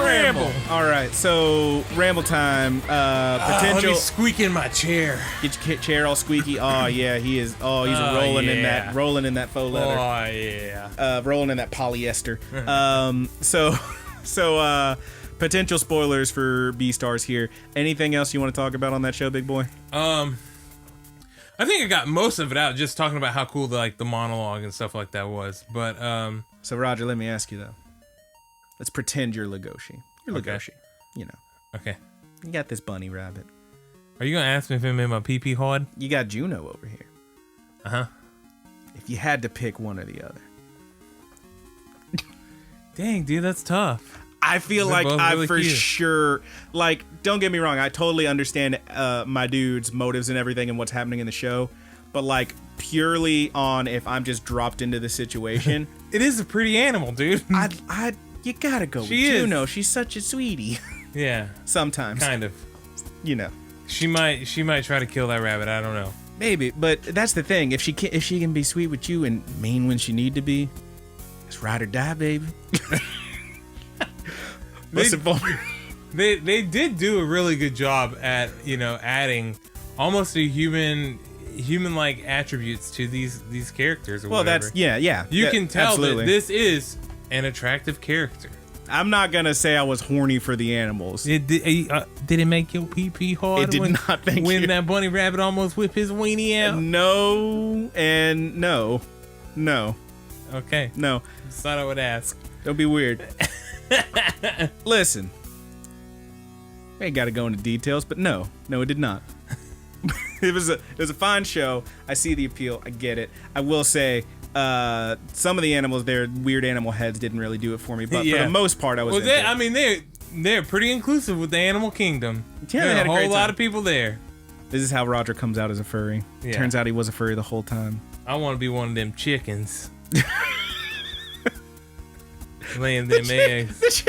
Ramble. All right, so ramble time. Potential. Let me squeak in my chair. Get your chair all squeaky. Oh yeah, he is. Oh, he's rolling in that faux leather. Oh yeah. Rolling in that polyester. So potential spoilers for Beastars here. Anything else you want to talk about on that show, big boy? I think I got most of it out just talking about how cool the monologue and stuff like that was. But so Roger, let me ask you though. Let's pretend you're Legoshi. You're Legoshi, you know. Okay. You got this bunny rabbit. Are you gonna ask me if it made my pee-pee hard? You got Juno over here. Uh-huh. If you had to pick one or the other. Dang, dude, that's tough. I feel They're like both I really for cute. sure, like, don't get me wrong, I totally understand my dude's motives and everything and what's happening in the show, but like purely on if I'm just dropped into the situation. It is a pretty animal, dude. You gotta go with Juno. She's such a sweetie. Yeah. Sometimes. Kind of. You know. She might try to kill that rabbit. I don't know. Maybe, but that's the thing. If she can be sweet with you and mean when she need to be, it's ride or die, baby. They did do a really good job at adding almost a human-like attributes to these characters. Or well, whatever. that's yeah. You can tell absolutely. that this is an attractive character. I'm not gonna say I was horny for the animals. Did it make your pee-pee hard? It did not. Thank you. When that bunny rabbit almost whipped his weenie out. No and no. Okay. No. Just thought I would ask. Don't be weird. Listen. I ain't got to go into details, but no, it did not. It was a fine show. I see the appeal. I get it. I will say, some of the animals, their weird animal heads didn't really do it for me, but for the most part, I was. Well, they're pretty inclusive with the animal kingdom. Yeah, there they are had a great whole lot time. of people there. This is how Roger comes out as a furry. Yeah. Turns out he was a furry the whole time. I want to be one of them chickens. Laying them eggs.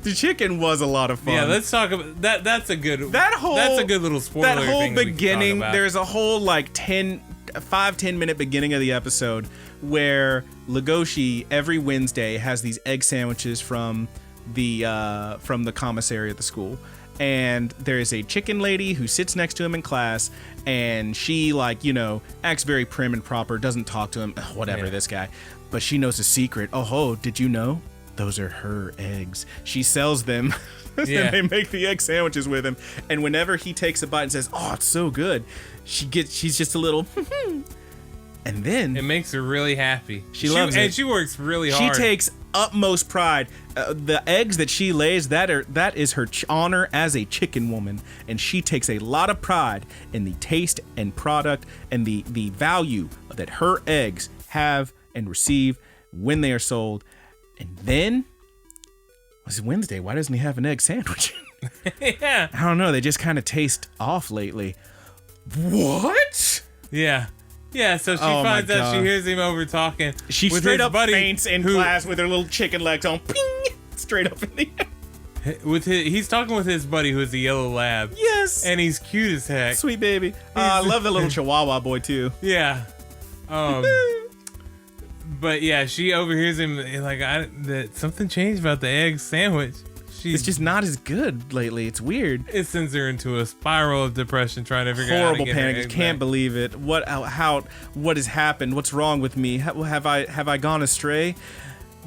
The chicken was a lot of fun. Yeah, let's talk about that. That's a good little spoiler. That whole thing we can beginning, talk about. there's a whole 5-10 minute beginning of the episode where Legoshi every Wednesday has these egg sandwiches from the commissary at the school. And there is a chicken lady who sits next to him in class, and she acts very prim and proper, doesn't talk to him, this guy. But she knows a secret. Oh, did you know? Those are her eggs. She sells them. Yeah. And they make the egg sandwiches with him. And whenever he takes a bite and says, "Oh, it's so good," she's just a little and then it makes her really happy. She loves it. And she works really hard. She takes utmost pride. The eggs that she lays, that is her honor as a chicken woman, and she takes a lot of pride in the taste and product and the value that her eggs have and receive when they are sold. And then, it's Wednesday. Why doesn't he have an egg sandwich? Yeah. I don't know. They just kind of taste off lately. What? Yeah. Yeah, so she finds out, she hears him over talking. She with straight his up buddy faints in class with her little chicken legs on. Ping! Straight up in the air. He's talking with his buddy who is the yellow lab. Yes. And he's cute as heck. Sweet baby. I love the little chihuahua boy too. Yeah. But yeah, she overhears him that something changed about the egg sandwich. It's just not as good lately. It's weird. It sends her into a spiral of depression, trying to figure out how to get panic. her I eggs can't back. believe it. What has happened? What's wrong with me? Have I gone astray?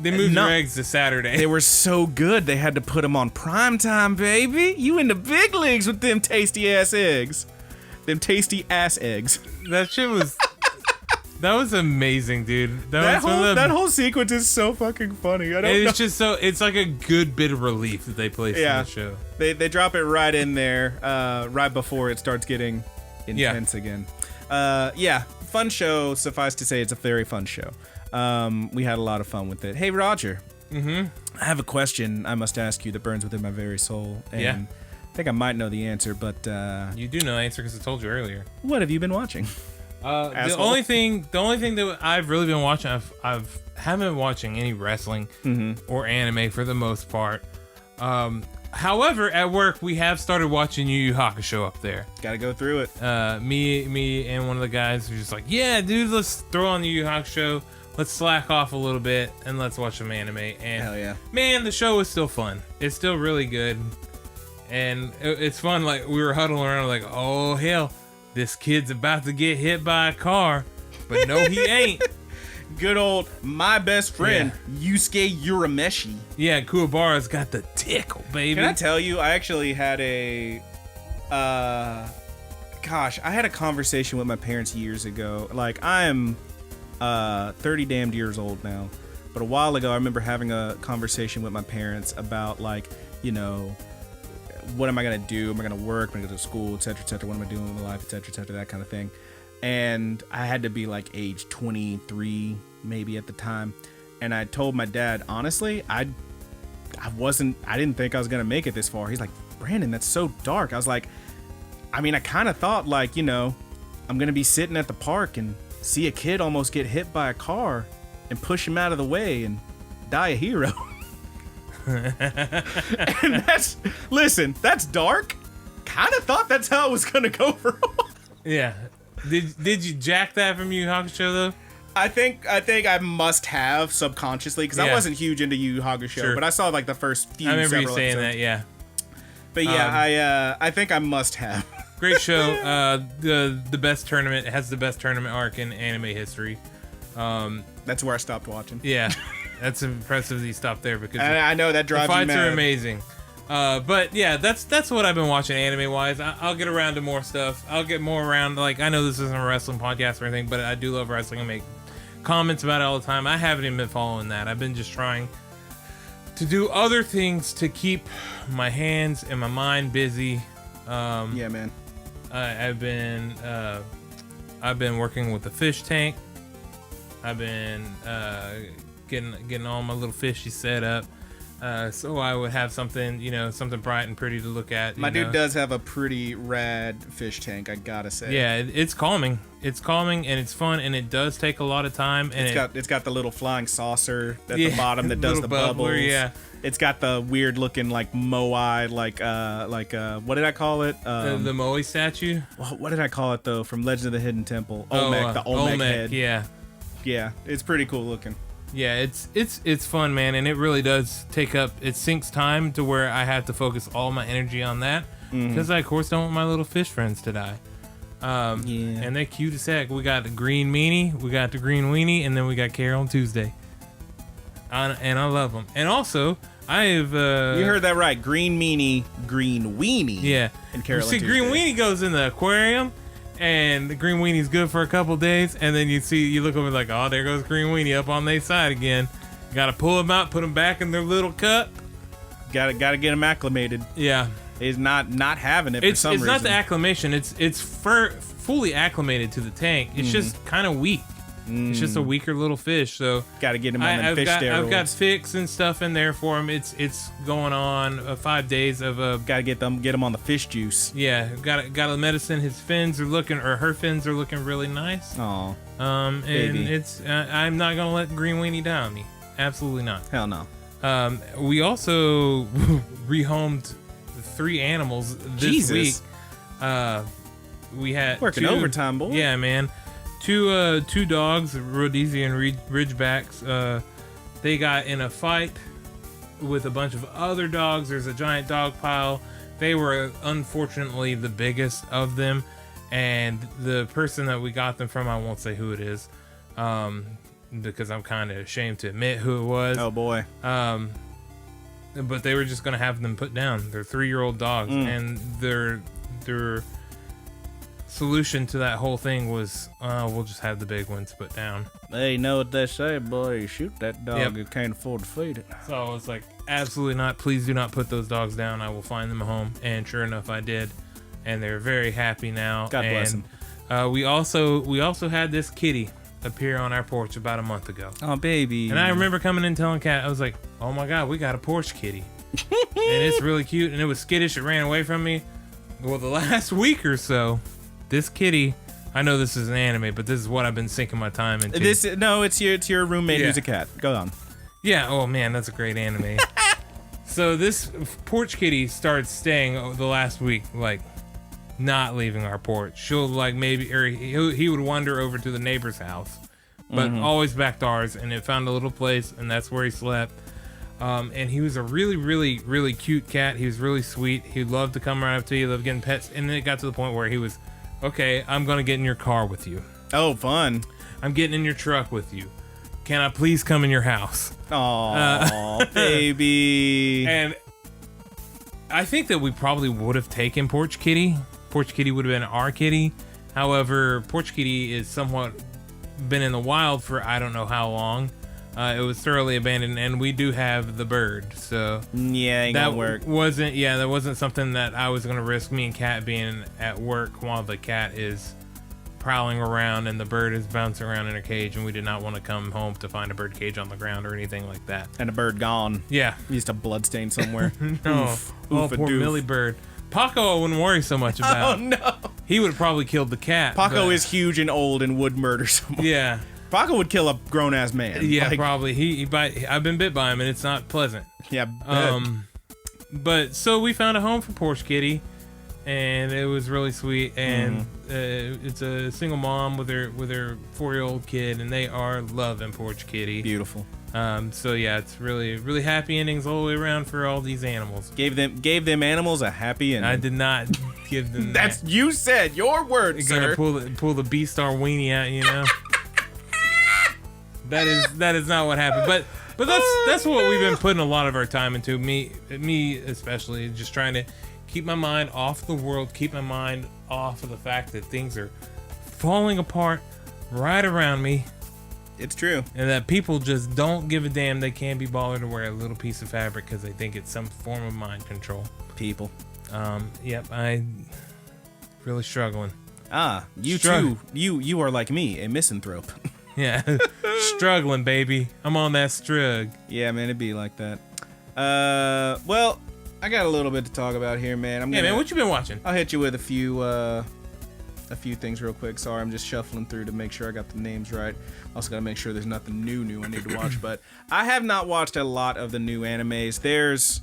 They moved her eggs to Saturday. They were so good. They had to put them on prime time, baby. You in the big leagues with them tasty ass eggs. Them tasty ass eggs. That shit was. That was amazing, dude. That whole sequence is so fucking funny. It's just so. It's like a good bit of relief that they placed in the show. They drop it right in there, right before it starts getting intense again. Fun show. Suffice to say, it's a very fun show. We had a lot of fun with it. Hey, Roger. Mm-hmm. I have a question I must ask you that burns within my very soul. And I think I might know the answer, but you do know the answer because I told you earlier. What have you been watching? The only thing that I've really been watching, I haven't been watching any wrestling or anime for the most part. However, at work we have started watching Yu Yu Hakusho up there. Gotta go through it. Me, and one of the guys are just like, yeah, dude, let's throw on the Yu Yu Hakusho. Let's slack off a little bit and let's watch some anime. And Hell yeah. man, the show is still fun. It's still really good. And it's fun. Like, we were huddling around like, oh, hell, this kid's about to get hit by a car. But no, he ain't. Good old my best friend, Yusuke Urameshi. Yeah, Kuwabara's got the tickle, baby. Can I tell you, I actually had a... I had a conversation with my parents years ago. Like, I am 30 damned years old now. But a while ago, I remember having a conversation with my parents about, like, you know... what am I going to do? Am I going to work? Am I going to go to school, et cetera, what am I doing with my life, et cetera, that kind of thing. And I had to be like age 23, maybe at the time. And I told my dad, honestly, I didn't think I was going to make it this far. He's like, Brandon, that's so dark. I was like, I mean, I kind of thought like, you know, I'm going to be sitting at the park and see a kid almost get hit by a car and push him out of the way and die a hero. And that's dark. Kind of thought that's how it was gonna go for a while. Yeah. Did you jack that from Yu Yu Hakusho though? I think I must have subconsciously because I wasn't huge into Yu Yu Hakusho, but I saw like the first few. I remember you saying episodes. That, yeah. But yeah, I think I must have. Great show. The best tournament. It has the best tournament arc in anime history. That's where I stopped watching. Yeah. That's impressive that you stopped there because I know that drives the fights you mad. are amazing. But yeah, that's what I've been watching anime wise. I'll get around to more stuff. I'll get more around. Like, I know this isn't a wrestling podcast or anything, but I do love wrestling and make comments about it all the time. I haven't even been following that. I've been just trying to do other things to keep my hands and my mind busy. Yeah, man. I've been working with the fish tank. I've been getting all my little fishies set up, so I would have something, something bright and pretty to look at. My dude does have a pretty rad fish tank, I gotta say. Yeah, it's calming. It's calming and it's fun, and it does take a lot of time. And it's got the little flying saucer at the bottom that does the bubbles. Yeah. It's got the weird looking like moai, like what did I call it? The moai statue. What did I call it though? From Legend of the Hidden Temple. Olmec, the Olmec head. Yeah. Yeah, it's pretty cool looking. Yeah, it's fun, man, and it really does take up. It sinks time to where I have to focus all my energy on that because I, of course, don't want my little fish friends to die. And they're cute as heck. We got the green meanie, we got the green weenie, and then we got Carol and Tuesday. And I love them. And also, I've you heard that right. Green meanie, green weenie. Yeah. And Carol. See, green weenie goes in the aquarium. And the green weenie's good for a couple days, and then you look over like, oh, there goes green weenie up on their side again. You gotta pull them out, put them back in their little cup. Gotta get them acclimated. Yeah, he's not having it for some reason. It's not the acclimation. It's fully acclimated to the tank. It's just kind of weak. It's just a weaker little fish. So gotta get him on the fish steroids. I've got fix and stuff in there for him. It's going on 5 days of gotta get them on the fish juice. Yeah, got a medicine. His fins are looking, or her fins are looking really nice. Aw. And baby. it's I'm not gonna let green weenie die on me. Absolutely not. Hell no. We also rehomed 3 animals this week. We had working overtime, boy. Yeah, man. Two dogs, Rhodesian Ridgebacks. They got in a fight with a bunch of other dogs. There's a giant dog pile. They were unfortunately the biggest of them, and the person that we got them from, I won't say who it is, because I'm kind of ashamed to admit who it was. Oh boy. But they were just gonna have them put down. They're 3-year-old dogs, and their solution to that whole thing was we'll just have the big ones put down. Hey, you know what they say, boy, you shoot that dog, you can't afford to feed it. So I was like, absolutely not, please do not put those dogs down, I will find them a home. And sure enough, I did, and they're very happy now. God bless them. We also had this kitty appear on our porch about a month ago. Oh, baby. And I remember coming in and telling Kat, I was like, oh my god, we got a porch kitty. And it's really cute, and it was skittish, it ran away from me. Well, the last week or so, this kitty, I know this is an anime, but this is what I've been sinking my time into. It's your roommate who's a cat. Go on. Yeah, oh man, that's a great anime. So this porch kitty starts staying the last week, like not leaving our porch. She'll like maybe, or he would wander over to the neighbor's house, but always back to ours. And it found a little place, and that's where he slept. And he was a really, really, really cute cat. He was really sweet. He loved to come right up to you. He loved getting pets. And then it got to the point where he was, okay, I'm gonna get in your car with you. Oh, fun! I'm getting in your truck with you. Can I please come in your house? Aw, baby. And I think that we probably would have taken Porch Kitty. Porch Kitty would have been our kitty. However, Porch Kitty is somewhat been in the wild for I don't know how long. It was thoroughly abandoned, and we do have the bird. So yeah, ain't gonna work. That wasn't something that I was gonna risk me and Kat being at work while the cat is prowling around and the bird is bouncing around in a cage, and we did not want to come home to find a bird cage on the ground or anything like that. And a bird gone. Yeah. Just a bloodstain somewhere. No. Oof. Oh, poor Millie bird. Paco I wouldn't worry so much about. Oh, no. He would have probably killed the cat. Paco is huge and old and would murder someone. Yeah. Paco would kill a grown-ass man. Yeah, like, probably. He bite. I've been bit by him, and it's not pleasant. Yeah. But so we found a home for Porch Kitty, and it was really sweet. And it's a single mom with her 4-year-old kid, and they are loving Porch Kitty. Beautiful. So yeah, it's really, really happy endings all the way around for all these animals. Gave them animals a happy ending. I did not give them. That's you said your words, You're sir. gonna pull the Beastar weenie out, you know. That is not what happened. But that's what we've been putting a lot of our time into. Me especially, just trying to keep my mind off the world, keep my mind off of the fact that things are falling apart right around me. It's true. And that people just don't give a damn they can't be bothered to wear a little piece of fabric because they think it's some form of mind control. People. Yep, I really struggling. You too. You are like me, a misanthrope. Yeah, struggling, baby. I'm on that strug. Yeah, man, it'd be like that. Well, I got a little bit to talk about here, man. Man, what you been watching? I'll hit you with a few things real quick. Sorry, I'm just shuffling through to make sure I got the names right. Also gotta make sure there's nothing new I need to watch. But I have not watched a lot of the new animes.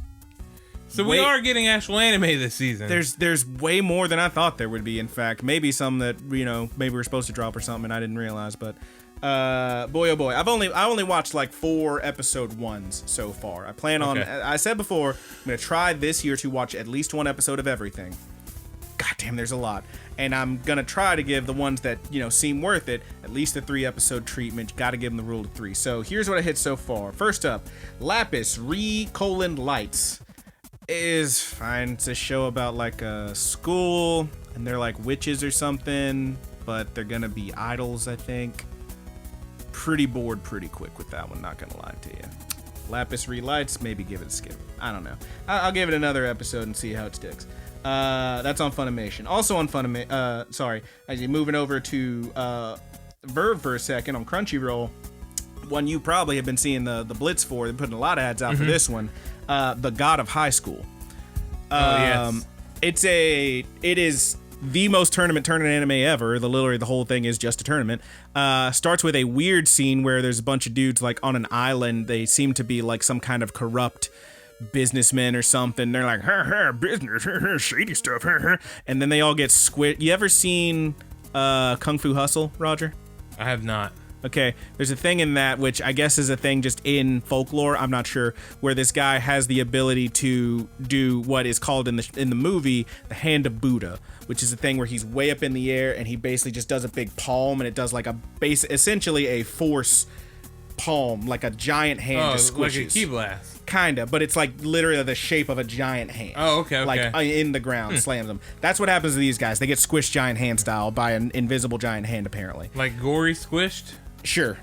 We are getting actual anime this season. There's way more than I thought there would be. In fact, maybe some that maybe we're supposed to drop or something and I didn't realize. But boy oh boy, I only watched like 4 episode 1s so far. I plan on. I said before, I'm gonna try this year to watch at least 1 episode of everything. God damn, there's a lot. And I'm gonna try to give the ones that seem worth it at least a 3-episode treatment. Got to give them the rule of 3. So here's what I hit so far. First up, Lapis Lights is fine. It's a show about like a school and they're like witches or something, but they're gonna be idols, I think. Pretty bored pretty quick with that one, not gonna lie to you. Lapis Lights, maybe give it a skip. I don't know. I'll give it another episode and see how it sticks. That's on Funimation. Also on Funimation, actually moving over to Verve for a second on Crunchyroll. One you probably have been seeing the Blitz for. They're putting a lot of ads out for this one. The God of High School. Yes. It is the most tournament anime ever. The whole thing is just a tournament. Starts with a weird scene where there's a bunch of dudes like on an island. They seem to be like some kind of corrupt businessmen or something. They're like, business, shady stuff, and then they all get squid. You ever seen Kung Fu Hustle, Roger? I have not. Okay, there's a thing in that, which I guess is a thing just in folklore, I'm not sure, where this guy has the ability to do what is called in the movie the Hand of Buddha, which is a thing where he's way up in the air and he basically just does a big palm, and it does like essentially a force palm, like a giant hand just squishes. Like a key blast. Kinda, but it's like literally the shape of a giant hand. Oh, okay. Like in the ground, slams them. That's what happens to these guys. They get squished giant hand style by an invisible giant hand, apparently. Like gory squished? Sure.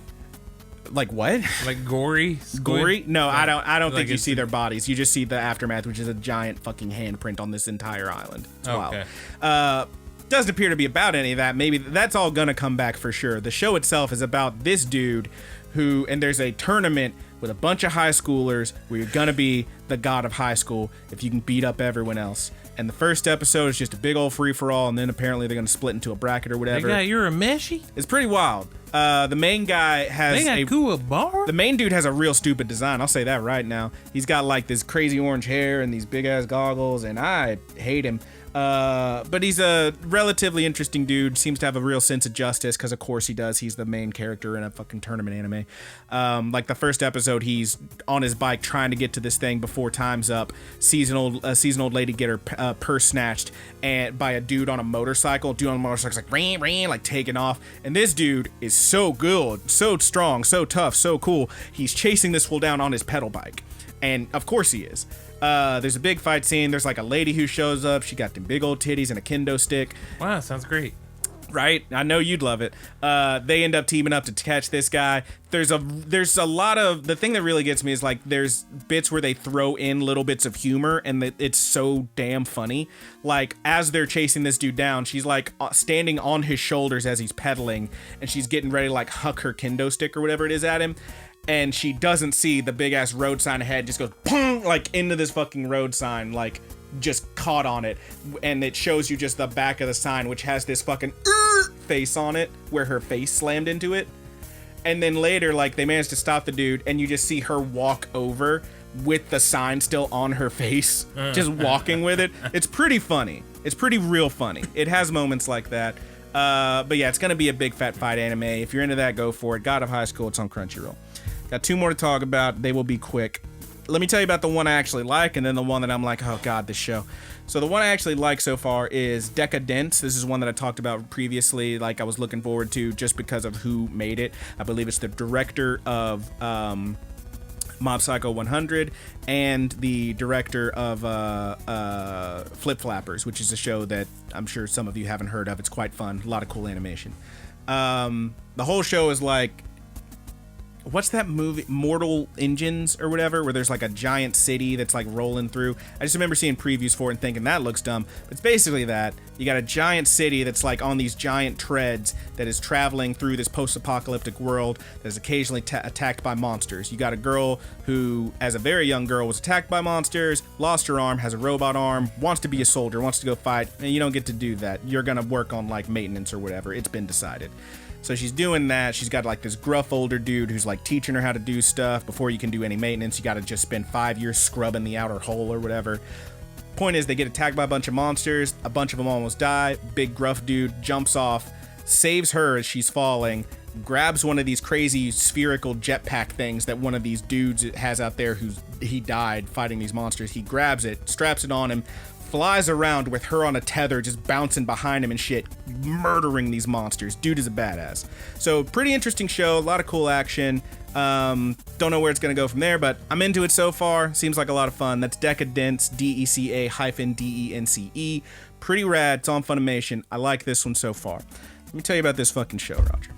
Like what? Like gory? Gory? No, like, I don't like think you see their bodies. You just see the aftermath, which is a giant fucking handprint on this entire island. It's wild. Okay. Doesn't appear to be about any of that. Maybe that's all gonna come back for sure. The show itself is about this dude and there's a tournament with a bunch of high schoolers where you're gonna be the god of high school if you can beat up everyone else. And the first episode is just a big old free-for-all, and then apparently they're going to split into a bracket or whatever. They got Urameshi? It's pretty wild. The main guy has They got Kuwabara? The main dude has a real stupid design. I'll say that right now. He's got like this crazy orange hair and these big-ass goggles, and I hate him. But he's a relatively interesting dude. Seems to have a real sense of justice because, of course, he does. He's the main character in a fucking tournament anime. Like the first episode, he's on his bike trying to get to this thing before time's up. Sees an old lady get her purse snatched and by a dude on a motorcycle. Dude on a motorcycle's like ran, like taking off. And this dude is so good, so strong, so tough, so cool. He's chasing this fool down on his pedal bike, and of course he is. There's a big fight scene. There's like a lady who shows up. She got them big old titties and a kendo stick. Wow, sounds great. Right? I know you'd love it. They end up teaming up to catch this guy. There's a lot of, the thing that really gets me is like there's bits where they throw in little bits of humor, and it's so damn funny. Like as they're chasing this dude down, she's like standing on his shoulders as he's pedaling, and she's getting ready to like huck her kendo stick or whatever it is at him. And she doesn't see the big ass road sign ahead, just goes pong, like into this fucking road sign, like just caught on it. And it shows you just the back of the sign, which has this fucking face on it where her face slammed into it. And then later, like they managed to stop the dude, and you just see her walk over with the sign still on her face, just walking with it. It's pretty funny. It's pretty real funny. It has moments like that. But yeah, it's gonna be a big fat fight anime. If you're into that, go for it. God of High School, it's on Crunchyroll. Got two more to talk about. They will be quick. Let me tell you about the one I actually like, and then the one that I'm like, oh god, this show. So the one I actually like so far is Decadence. This is one that I talked about previously, like I was looking forward to just because of who made it. I believe it's the director of Mob Psycho 100 and the director of Flip Flappers, which is a show that I'm sure some of you haven't heard of. It's quite fun. A lot of cool animation. The whole show is like, what's that movie, Mortal Engines or whatever, where there's like a giant city that's like rolling through. I just remember seeing previews for it and thinking that looks dumb. But it's basically that. You got a giant city that's like on these giant treads that is traveling through this post-apocalyptic world that is occasionally attacked by monsters. You got a girl who, as a very young girl, was attacked by monsters, lost her arm, has a robot arm, wants to be a soldier, wants to go fight, and you don't get to do that. You're gonna work on like maintenance or whatever. It's been decided. So she's doing that. She's got like this gruff older dude who's like teaching her how to do stuff. Before you can do any maintenance, you got to just spend 5 years scrubbing the outer hole or whatever. Point is, they get attacked by a bunch of monsters. A bunch of them almost die. Big gruff dude jumps off, saves her as she's falling, grabs one of these crazy spherical jetpack things that one of these dudes has out there he died fighting these monsters. He grabs it, straps it on him, flies around with her on a tether, just bouncing behind him and shit, murdering these monsters. Dude is a badass. So pretty interesting show, a lot of cool action. Don't know where it's gonna go from there, but I'm into it so far. Seems like a lot of fun. That's Decadence, DECA-DENCE. Pretty rad. It's on Funimation. I like this one so far. Let me tell you about this fucking show, Roger.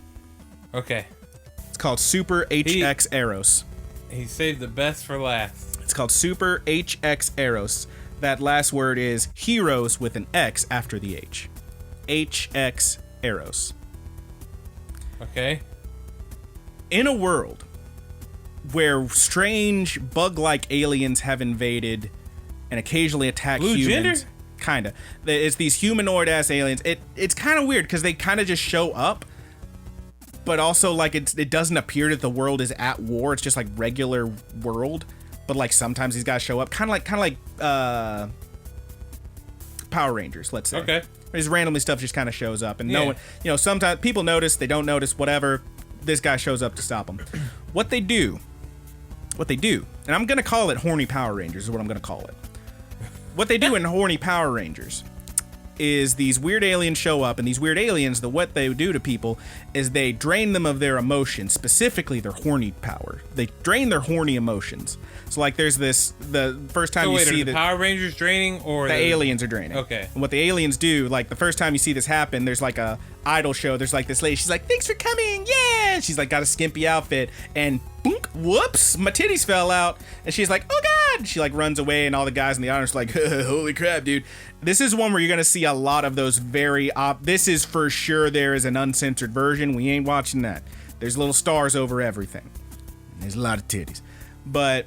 Okay. It's called Super HX Eros. He saved the best for last. It's called Super HX Eros. That last word is heroes with an X after the H. HX Eros. Okay. In a world where strange bug-like aliens have invaded and occasionally attack Blue humans. gender? Kinda. It's these humanoid-ass aliens. It's kind of weird because they kind of just show up, but also like it doesn't appear that the world is at war. It's just like regular world. But like sometimes these guys show up, kind of like Power Rangers, let's say. Okay. Just randomly stuff just kind of shows up, and no one, sometimes people notice, they don't notice, whatever. This guy shows up to stop them. What they do, and I'm gonna call it horny Power Rangers is what I'm gonna call it. What they do in horny Power Rangers is these weird aliens show up, and these weird aliens, what they do to people is they drain them of their emotions, specifically their horny power. They drain their horny emotions. So like there's the first time you see the Power Rangers draining or the aliens are draining. Okay. And what the aliens do, like the first time you see this happen, there's like a idol show. There's like this lady. She's like, "Thanks for coming, yeah." And she's like got a skimpy outfit, and boink, whoops, my titties fell out, and she's like, "Oh god!" She like runs away, and all the guys in the audience are like, "Holy crap, dude!" This is one where you're gonna see a lot of those very. This is for sure. There is an uncensored version. We ain't watching that. There's little stars over everything. And there's a lot of titties, but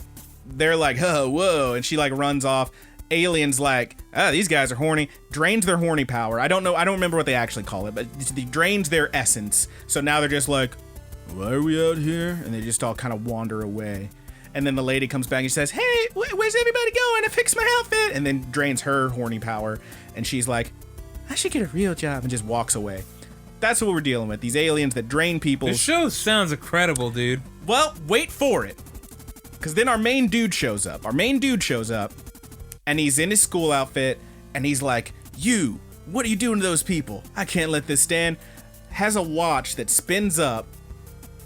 they're like, oh, whoa, and she like runs off. Alien's like, these guys are horny. Drains their horny power. I don't remember what they actually call it, but it drains their essence. So now they're just like, why are we out here? And they just all kind of wander away. And then the lady comes back and she says, hey, where's everybody going? I fixed my outfit. And then drains her horny power. And she's like, I should get a real job, and just walks away. That's what we're dealing with. These aliens that drain people. This show sounds incredible, dude. Well, wait for it. Because then our main dude shows up. And he's in his school outfit, and he's like, you, what are you doing to those people? I can't let this stand. Has a watch that spins up.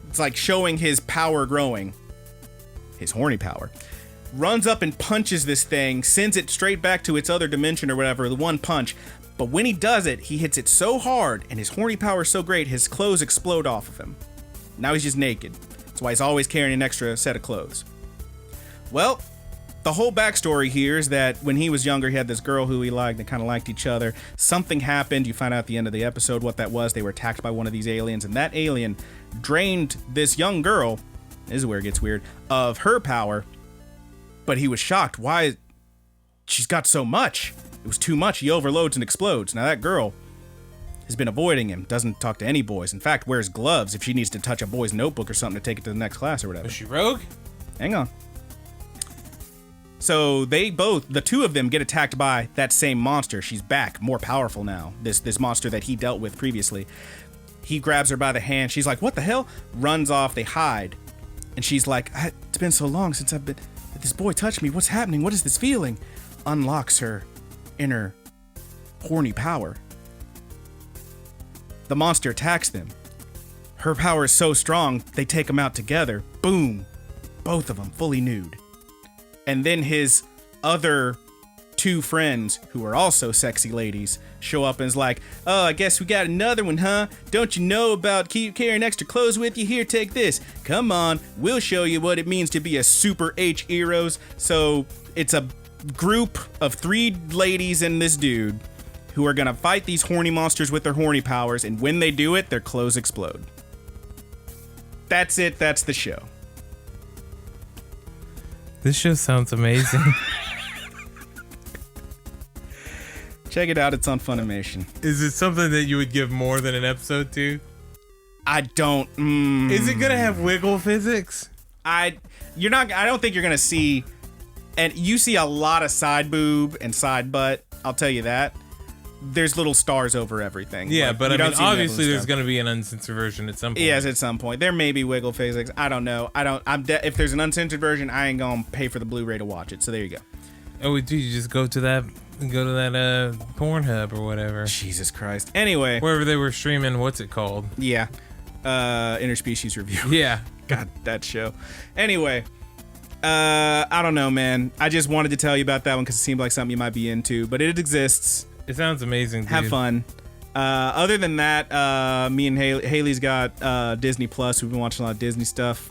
It's like showing his power growing. His horny power. Runs up and punches this thing, sends it straight back to its other dimension or whatever, the one punch. But when he does it, he hits it so hard, and his horny power is so great, his clothes explode off of him. Now he's just naked. That's why he's always carrying an extra set of clothes. Well, the whole backstory here is that when he was younger, he had this girl who he liked. They kind of liked each other. Something happened. You find out at the end of the episode what that was. They were attacked by one of these aliens, and that alien drained this young girl, this is where it gets weird, of her power. But he was shocked. Why? She's got so much. It was too much. He overloads and explodes. Now that girl has been avoiding him. Doesn't talk to any boys. In fact, wears gloves if she needs to touch a boy's notebook or something to take it to the next class or whatever. Was she rogue? Hang on. So the two of them get attacked by that same monster. She's back, more powerful now. This monster that he dealt with previously. He grabs her by the hand. She's like, what the hell? Runs off. They hide. And she's like, it's been so long since this boy touched me. What's happening? What is this feeling? Unlocks her inner horny power. The monster attacks them. Her power is so strong, they take them out together. Boom. Both of them fully nude. And then his other two friends, who are also sexy ladies, show up and is like, oh, I guess we got another one, huh? Don't you know about carrying extra clothes with you? Here, take this. Come on, we'll show you what it means to be a super H heroes. So it's a group of 3 ladies and this dude who are gonna fight these horny monsters with their horny powers, and when they do it, their clothes explode. That's it. That's the show. This show sounds amazing. Check it out. It's on Funimation. Is it something that you would give more than an episode to? I don't. Is it gonna have wiggle physics? I don't think you're gonna see, and you see a lot of side boob and side butt. I'll tell you that. There's little stars over everything. Yeah, like, but I mean, obviously there's stuff. going to be an uncensored version at some point. Yes, at some point. There may be wiggle physics. I don't know. If there's an uncensored version, I ain't gonna pay for the Blu-ray to watch it. So there you go. Oh, do you just go to that Pornhub or whatever? Jesus Christ. Anyway, wherever they were streaming, what's it called? Yeah, Interspecies Review. Yeah. God, that show. Anyway, I don't know, man. I just wanted to tell you about that one because it seemed like something you might be into, but it exists. It sounds amazing, dude. Have fun. Other than that, me and Haley's got Disney Plus. We've been watching a lot of Disney stuff.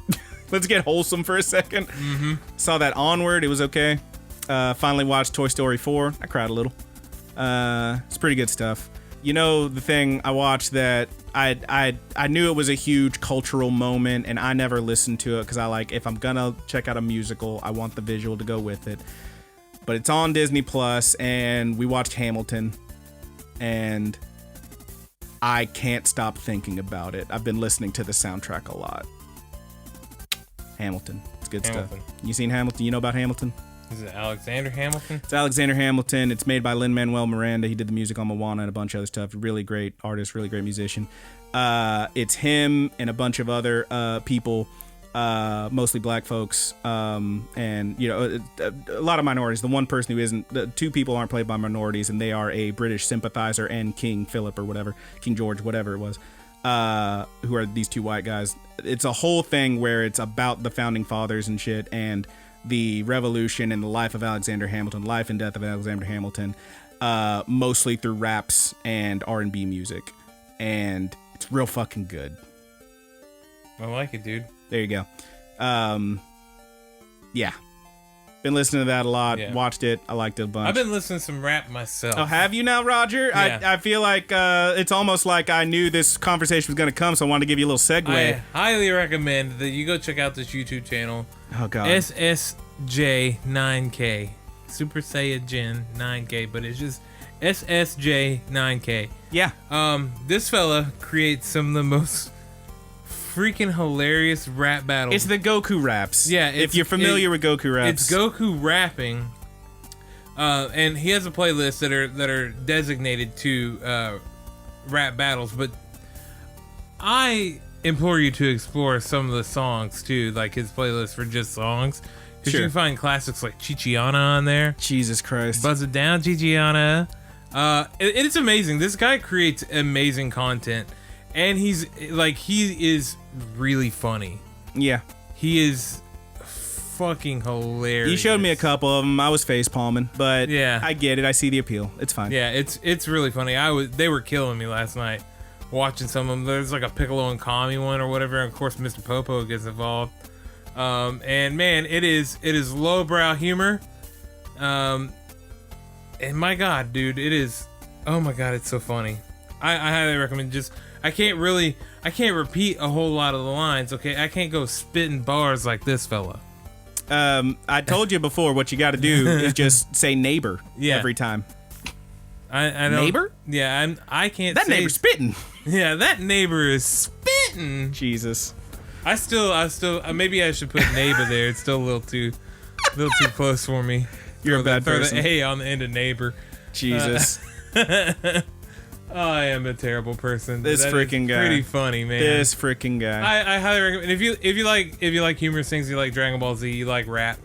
Let's get wholesome for a second. Mm-hmm. Saw that Onward. It was okay. Finally watched Toy Story 4. I cried a little. It's pretty good stuff. You know, the thing I watched that I knew it was a huge cultural moment, and I never listened to it because if I'm gonna check out a musical, I want the visual to go with it. But it's on Disney Plus, and we watched Hamilton, and I can't stop thinking about it. I've been listening to the soundtrack a lot. Hamilton. It's good stuff. You seen Hamilton? You know about Hamilton? Is it Alexander Hamilton? It's Alexander Hamilton. It's made by Lin-Manuel Miranda. He did the music on Moana and a bunch of other stuff. Really great artist, really great musician. It's him and a bunch of other people. Mostly black folks, and a lot of minorities. The one person who isn't, the 2 people aren't played by minorities, and they are a British sympathizer and King Philip or whatever, King George, whatever it was, who are these 2 white guys. It's a whole thing where it's about the founding fathers and shit, and the revolution and the life of Alexander Hamilton, life and death of Alexander Hamilton, mostly through raps and R&B music, and it's real fucking good. I like it, dude. There you go. Yeah. Been listening to that a lot. Yeah. Watched it. I liked it a bunch. I've been listening to some rap myself. Oh, have you now, Roger? Yeah. I feel like it's almost like I knew this conversation was going to come, so I wanted to give you a little segue. I highly recommend that you go check out this YouTube channel. Oh, God. SS SSJ9K. Super Saiyajin 9K, but it's just SSJ9K. Yeah. This fella creates some of the most freaking hilarious rap battles. It's the Goku raps. Yeah, if you're familiar with Goku raps. It's Goku rapping. And he has a playlist that are designated to rap battles, but I implore you to explore some of the songs too, like his playlist for just songs. Because you can find classics like Chichiana on there. Jesus Christ. Buzz it down, Chichiana. It's amazing. This guy creates amazing content. And he is really funny. Yeah. He is fucking hilarious. You showed me a couple of them. I was face palming, but yeah, I get it. I see the appeal. It's fine. Yeah, it's really funny. They were killing me last night watching some of them. There's like a Piccolo and Kami one or whatever. And of course, Mr. Popo gets involved. And man, it is lowbrow humor. And my God, dude, it is. Oh my God, it's so funny. I highly recommend. I can't repeat a whole lot of the lines. Okay, I can't go spitting bars like this fella. I told you before. What you got to do is just say neighbor every time. I don't, neighbor? Yeah, I can't. That neighbor's spitting. Yeah, that neighbor is spitting. Jesus. I still maybe I should put neighbor there. It's still a little too close for me. You're a bad person. Throw the A on the end of neighbor. Jesus. I am a terrible person. This freaking guy. Pretty funny, man. This freaking guy. I highly recommend. If you like humorous things, you like Dragon Ball Z, you like rap,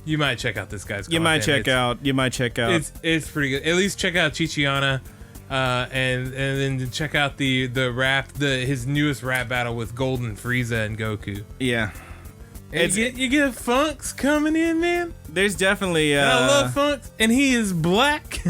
you might check out this guy's content. You might check out. It's pretty good. At least check out Chichiana, and then check out the rap, his newest rap battle with Golden Frieza and Goku. Yeah. You get Funks coming in, man. There's definitely and I love Funks, and he is black.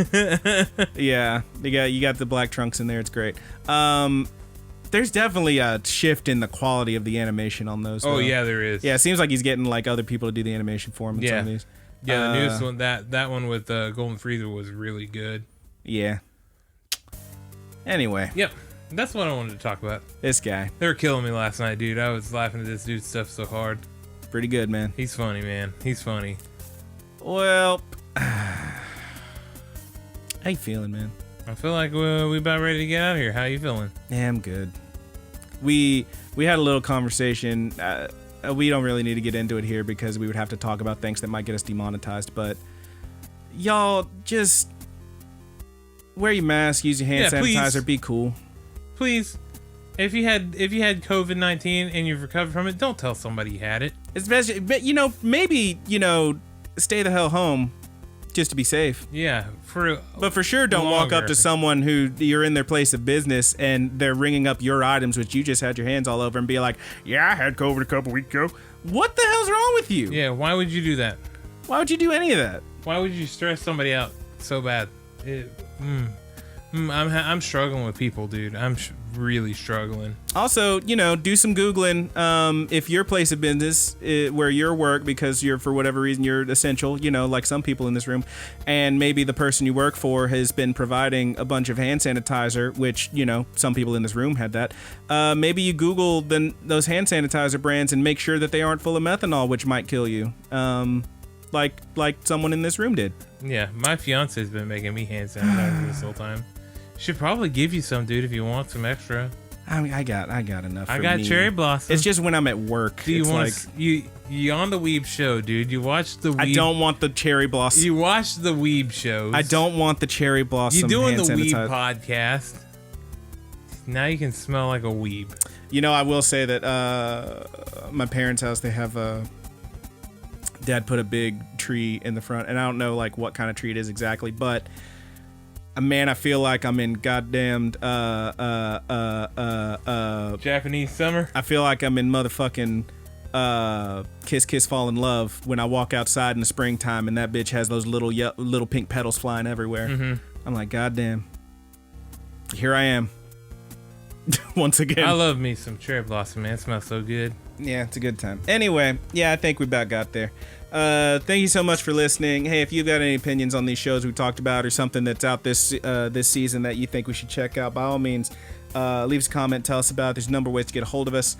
Yeah, you got the black trunks in there. It's great. There's definitely a shift in the quality of the animation on those. Oh yeah, there is. Yeah, it seems like he's getting like other people to do the animation for him. Some of these. Yeah, the newest one, that one with Golden Frieza was really good. Yeah. Anyway. Yep. That's what I wanted to talk about. This guy. They were killing me last night, dude. I was laughing at this dude's stuff so hard. Pretty good, man. He's funny, man. He's funny. Well, how you feeling, man? I feel like we about ready to get out of here. How you feeling? Yeah, I'm good. We had a little conversation. We don't really need to get into it here because we would have to talk about things that might get us demonetized. But y'all just wear your mask, use your hand sanitizer, please. Be cool. Please. If you had COVID-19 and you've recovered from it, don't tell somebody you had it. Especially, maybe stay the hell home just to be safe. Yeah, but for sure, don't walk up to someone who you're in their place of business and they're ringing up your items, which you just had your hands all over, and be like, "Yeah, I had COVID a couple weeks ago." What the hell's wrong with you? Yeah, why would you do that? Why would you do any of that? Why would you stress somebody out so bad? I'm struggling with people, dude. I'm really struggling. Also, do some Googling. If your place of business, where you work, because you're, for whatever reason, you're essential, like some people in this room, and maybe the person you work for has been providing a bunch of hand sanitizer, which, some people in this room had that. Maybe you Google those hand sanitizer brands and make sure that they aren't full of methanol, which might kill you. Like someone in this room did. Yeah, my fiance's been making me hand sanitizer this whole time. Should probably give you some, dude, if you want some extra. I mean, I got enough. I got cherry blossom. It's just when I'm at work. Do you want you on the Weeb show, dude? You watch the Weeb. I don't want the cherry blossom. You watch the Weeb shows. I don't want the cherry blossom. You doing the Weeb podcast? Now you can smell like a weeb. I will say that my parents' house, they have Dad put a big tree in the front, and I don't know like what kind of tree it is exactly, but man, I feel like I'm in goddamned Japanese summer. I feel like I'm in motherfucking Kiss Kiss Fall in Love when I walk outside in the springtime and that bitch has those little pink petals flying everywhere. Mm-hmm. I'm like, goddamn, here I am. Once again. I love me some cherry blossom, man. It smells so good. Yeah, it's a good time. Anyway, yeah, I think we about got there. Thank you so much for listening. Hey, if you've got any opinions on these shows we talked about or something that's out this season that you think we should check out, by all means, leave us a comment, tell us about it. There's a number of ways to get a hold of us.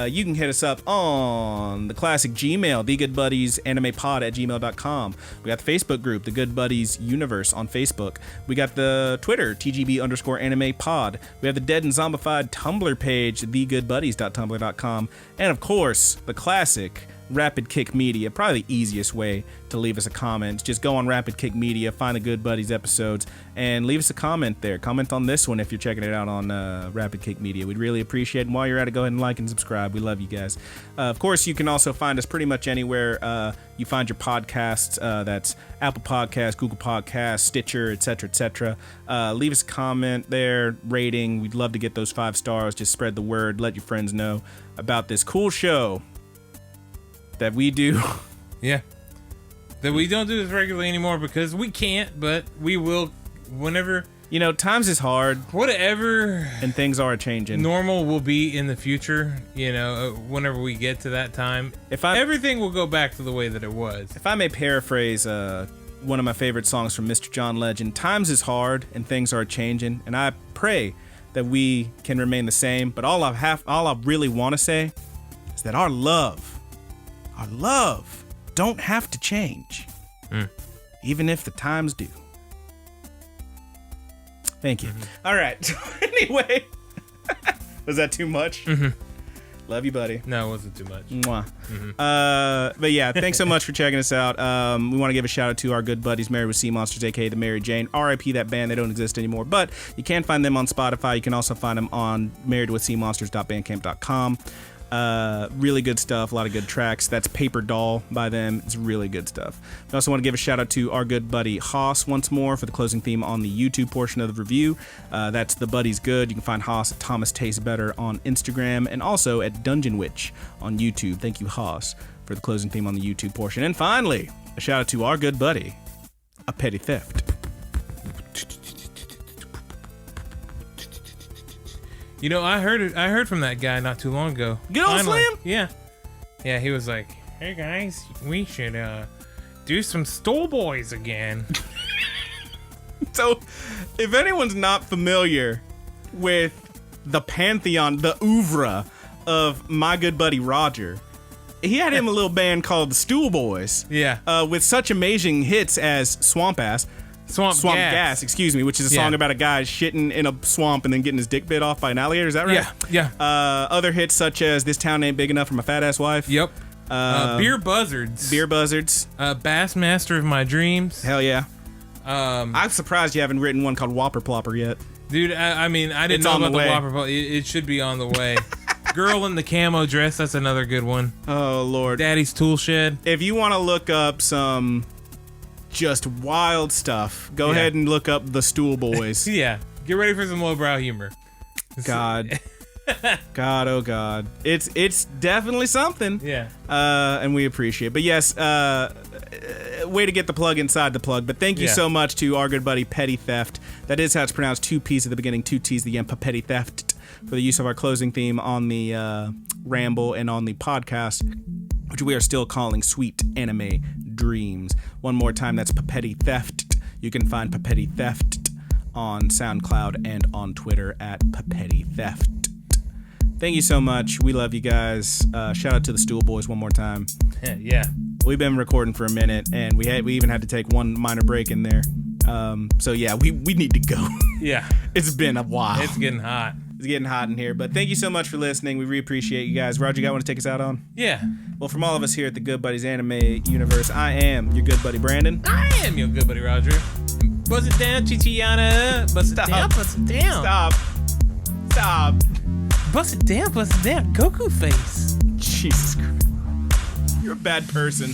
You can hit us up on the classic Gmail, thegoodbuddies.animepod@gmail.com. We got the Facebook group, The Good Buddies Universe on Facebook. We got the Twitter, TGB_animepod. We have the dead and zombified Tumblr page, thegoodbuddies.tumblr.com. And of course, the classic Rapid Kick Media, probably the easiest way to leave us a comment. Just go on Rapid Kick Media, find the Good Buddies episodes, and leave us a comment there. Comment on this one if you're checking it out on Rapid Kick Media. We'd really appreciate it. And while you're at it, go ahead and like and subscribe. We love you guys. Of course, you can also find us pretty much anywhere you find your podcasts. That's Apple Podcasts, Google Podcasts, Stitcher, etc., etc. Leave us a comment there, rating. We'd love to get those 5 stars. Just spread the word. Let your friends know about this cool show that we do. Yeah. That we don't do this regularly anymore because we can't, but we will whenever. You know, times is hard. Whatever. And things are changing. Normal will be in the future, whenever we get to that time. Everything will go back to the way that it was. If I may paraphrase one of my favorite songs from Mr. John Legend, times is hard and things are changing, and I pray that we can remain the same. But all I really want to say is that our love don't have to change, even if the times do. Thank you. All right. Anyway, was that too much? Love you, buddy. No, it wasn't too much. Mwah. But yeah, thanks so much for checking us out. We want to give a shout out to our good buddies, Married with Seamonsters, aka the Mary Jane. R.I.P. that band. They don't exist anymore. But you can find them on Spotify. You can also find them on marriedwithseamonsters.bandcamp.com. Really good stuff, a lot of good tracks. That's Paperdoll by them. It's really good stuff. We also want to give a shout out to our good buddy Haas once more for the closing theme on the YouTube portion of the review. That's The Buddy's Good. You can find Haas at Thomas Tastes Better on Instagram and also at Dungeon Witch on YouTube. Thank you, Haas, for the closing theme on the YouTube portion. And finally, a shout out to our good buddy, A Petty Theft. I heard from that guy not too long ago. Good old Slim? Yeah. Yeah, he was like, hey guys, we should do some Stole Boys again. So, if anyone's not familiar with the pantheon, the oeuvre of my good buddy Roger, he had him a little band called the Stool Boys. Yeah. With such amazing hits as Swamp Gas, which is a song about a guy shitting in a swamp and then getting his dick bit off by an alligator. Is that right? Yeah. Other hits such as This Town Ain't Big Enough for My Fat Ass Wife. Yep. Beer Buzzards. Bassmaster of My Dreams. Hell yeah. I'm surprised you haven't written one called Whopper Plopper yet. Dude, I didn't know about the Whopper Plopper. It should be on the way. Girl in the Camo Dress, that's another good one. Oh, Lord. Daddy's Tool Shed. If you want to look up some just wild stuff, go ahead and look up the Stool Boys. Yeah. Get ready for some lowbrow humor. God. God, oh God. It's definitely something. Yeah. And we appreciate it. But yes, way to get the plug inside the plug. But thank you so much to our good buddy Petty Theft. That is how it's pronounced. 2 P's at the beginning, 2 T's at the end. Petty Theft, for the use of our closing theme on the Ramble and on the podcast, which we are still calling Sweet Anime Dreams. One more time, that's Petty Theft. You can find Petty Theft on SoundCloud and on Twitter at Petty Theft. Thank you so much. We love you guys. Shout out to the Stool Boys one more time. Yeah. We've been recording for a minute, and we even had to take one minor break in there. So yeah, we need to go. Yeah. It's been a while. It's getting hot. It's getting hot in here. But thank you so much for listening. We really appreciate you guys. Roger, you got one to take us out on? Yeah. Well, from all of us here at the Good Buddies Anime Universe, I am your good buddy Brandon. I am your good buddy Roger. Buzz it down, Chichiana. Buzz it down, buzz it down. Stop. Bust it down, Goku face. Jesus Christ. You're a bad person.